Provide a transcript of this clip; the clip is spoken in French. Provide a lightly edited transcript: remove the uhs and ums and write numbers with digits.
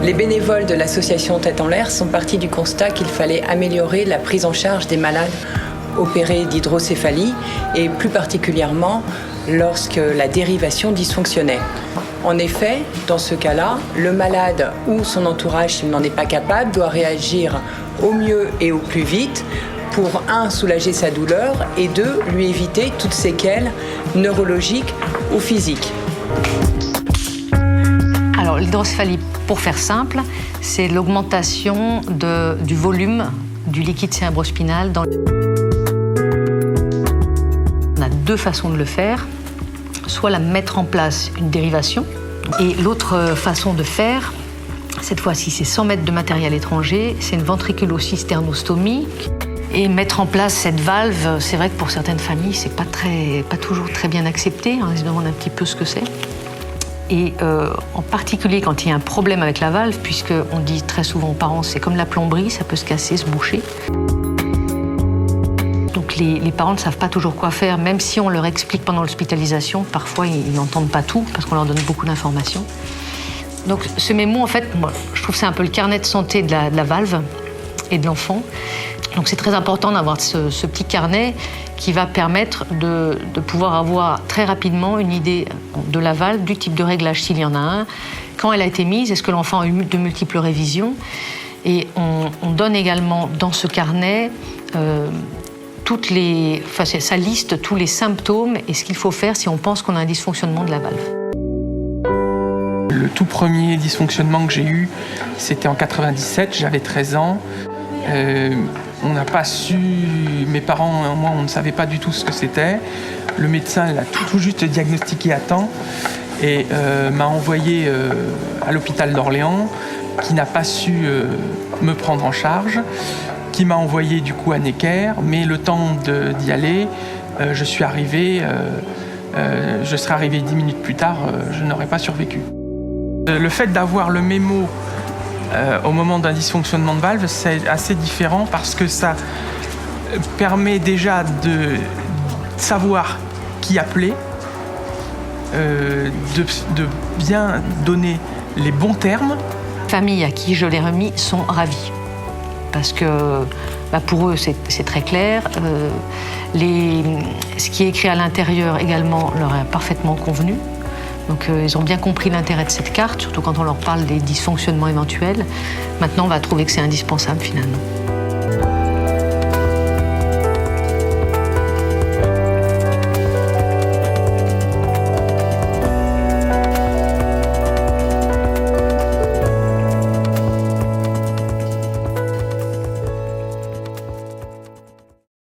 Les bénévoles de l'association Tête en l'air sont partis du constat qu'il fallait améliorer la prise en charge des malades opérés d'hydrocéphalie et plus particulièrement lorsque la dérivation dysfonctionnait. En effet, dans ce cas-là, le malade ou son entourage, s'il n'en est pas capable, doit réagir au mieux et au plus vite pour, 1, soulager sa douleur et 2, lui éviter toute séquelle neurologique ou physique. Alors, l'hydrocéphalie, pour faire simple, c'est l'augmentation du volume du liquide cérébrospinal. On a 2 façons de le faire. Soit la mettre en place une dérivation, et l'autre façon de faire, cette fois-ci, c'est sans mettre de matériel étranger, c'est une ventriculocysternostomie. Et mettre en place cette valve, c'est vrai que pour certaines familles, c'est pas toujours très bien accepté. Ils se demandent un petit peu ce que c'est. Et en particulier quand il y a un problème avec la valve, puisqu'on dit très souvent aux parents, c'est comme la plomberie, ça peut se casser, se boucher. Donc les parents ne savent pas toujours quoi faire, même si on leur explique pendant l'hospitalisation. Parfois, ils n'entendent pas tout, parce qu'on leur donne beaucoup d'informations. Donc ce mémo, en fait, moi, je trouve que c'est un peu le carnet de santé de la valve et de l'enfant. Donc c'est très important d'avoir ce petit carnet qui va permettre de pouvoir avoir très rapidement une idée de la valve, du type de réglage s'il y en a un, quand elle a été mise, est-ce que l'enfant a eu de multiples révisions. Et on donne également dans ce carnet ça liste tous les symptômes et ce qu'il faut faire si on pense qu'on a un dysfonctionnement de la valve. Le tout premier dysfonctionnement que j'ai eu, c'était en 97, j'avais 13 ans. On n'a pas su, mes parents et moi, on ne savait pas du tout ce que c'était. Le médecin l'a tout juste diagnostiqué à temps et m'a envoyé à l'hôpital d'Orléans, qui n'a pas su me prendre en charge, qui m'a envoyé du coup à Necker, mais le temps d'y aller, je serais arrivé 10 minutes plus tard, je n'aurais pas survécu. Le fait d'avoir le mémo au moment d'un dysfonctionnement de valve, c'est assez différent parce que ça permet déjà de savoir qui appeler, de bien donner les bons termes. Les familles à qui je l'ai remis sont ravies parce que pour eux c'est très clair. Ce qui est écrit à l'intérieur également leur est parfaitement convenu. Donc ils ont bien compris l'intérêt de cette carte, surtout quand on leur parle des dysfonctionnements éventuels. Maintenant, on va trouver que c'est indispensable finalement.